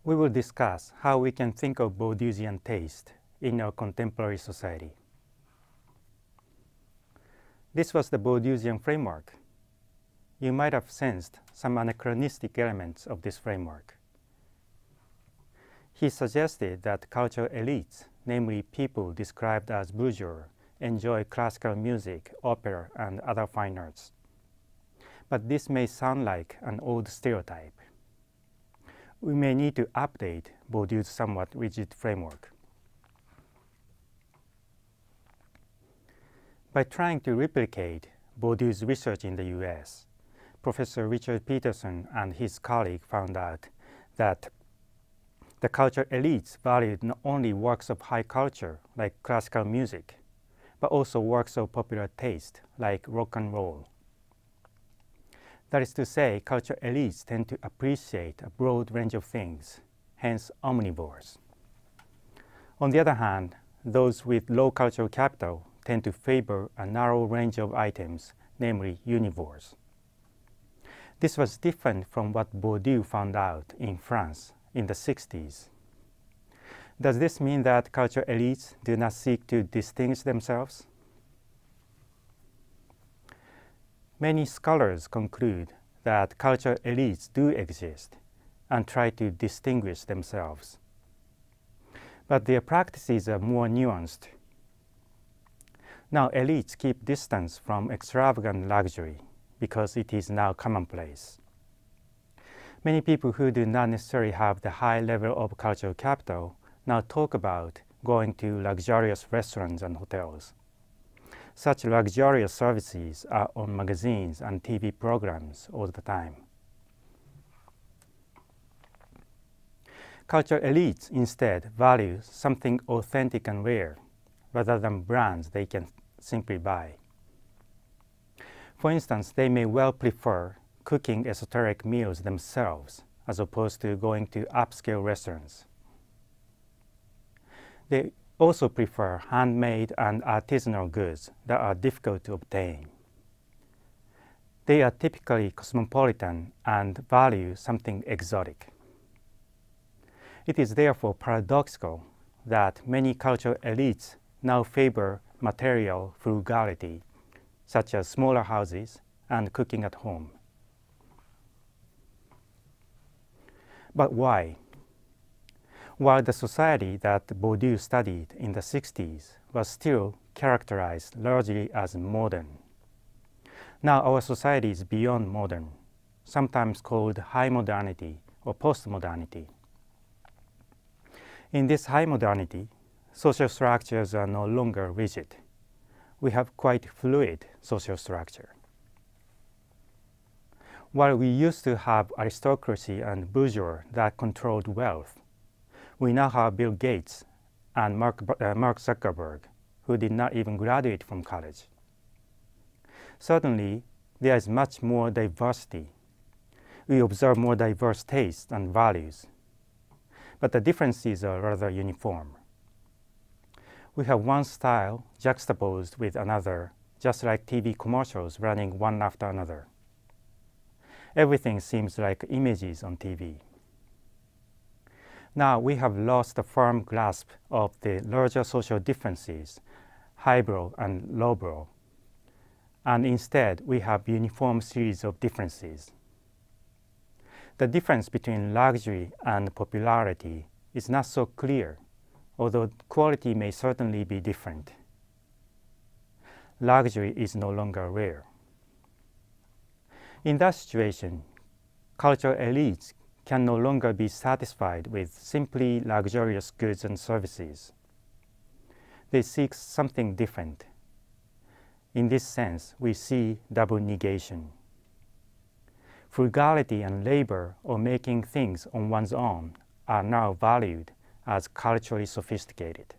We will discuss how we can think of Bourdieusian taste in our contemporary society. This was the Bourdieusian framework. You might have sensed some anachronistic elements of this framework. He suggested that cultural elites, namely people described as bourgeois, enjoy classical music, opera, and other fine arts. But this may sound like an old stereotype. We may need to update Bourdieu's somewhat rigid framework. By trying to replicate Bourdieu's research in the US, Professor Richard Peterson and his colleague found out that the cultural elites valued not only works of high culture, like classical music, but also works of popular taste, like rock and roll. That is to say, cultural elites tend to appreciate a broad range of things, hence omnivores. On the other hand, those with low cultural capital tend to favor a narrow range of items, namely univores. This was different from what Bourdieu found out in France in the 60s. Does this mean that cultural elites do not seek to distinguish themselves? Many scholars conclude that cultural elites do exist and try to distinguish themselves. But their practices are more nuanced. Now, elites keep distance from extravagant luxury because it is now commonplace. Many people who do not necessarily have the high level of cultural capital now talk about going to luxurious restaurants and hotels. Such luxurious services are on magazines and TV programs all the time. Cultural elites instead value something authentic and rare, rather than brands they can simply buy. For instance, they may well prefer cooking esoteric meals themselves as opposed to going to upscale restaurants. They also prefer handmade and artisanal goods that are difficult to obtain. They are typically cosmopolitan and value something exotic. It is therefore paradoxical that many cultural elites now favor material frugality, such as smaller houses and cooking at home. But why? While the society that Bourdieu studied in the 60s was still characterized largely as modern, now our society is beyond modern, sometimes called high modernity or postmodernity. In this high modernity, social structures are no longer rigid. We have quite fluid social structure. While we used to have aristocracy and bourgeois that controlled wealth, we now have Bill Gates and Mark Zuckerberg, who did not even graduate from college. Certainly, there is much more diversity. We observe more diverse tastes and values, but the differences are rather uniform. We have one style juxtaposed with another, just like TV commercials running one after another. Everything seems like images on TV. Now we have lost a firm grasp of the larger social differences, highbrow and lowbrow, and instead we have a uniform series of differences. The difference between luxury and popularity is not so clear, although quality may certainly be different. Luxury is no longer rare. In that situation, cultural elites can no longer be satisfied with simply luxurious goods and services. They seek something different. In this sense, we see double negation. Frugality and labor or making things on one's own are now valued as culturally sophisticated.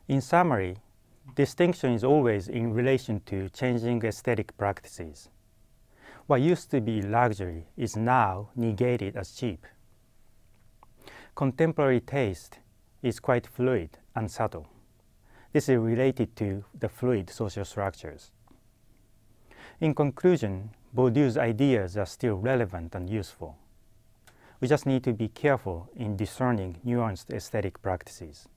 In summary, distinction is always in relation to changing aesthetic practices. What used to be luxury is now negated as cheap. Contemporary taste is quite fluid and subtle. This is related to the fluid social structures. In conclusion, Bourdieu's ideas are still relevant and useful. We just need to be careful in discerning nuanced aesthetic practices.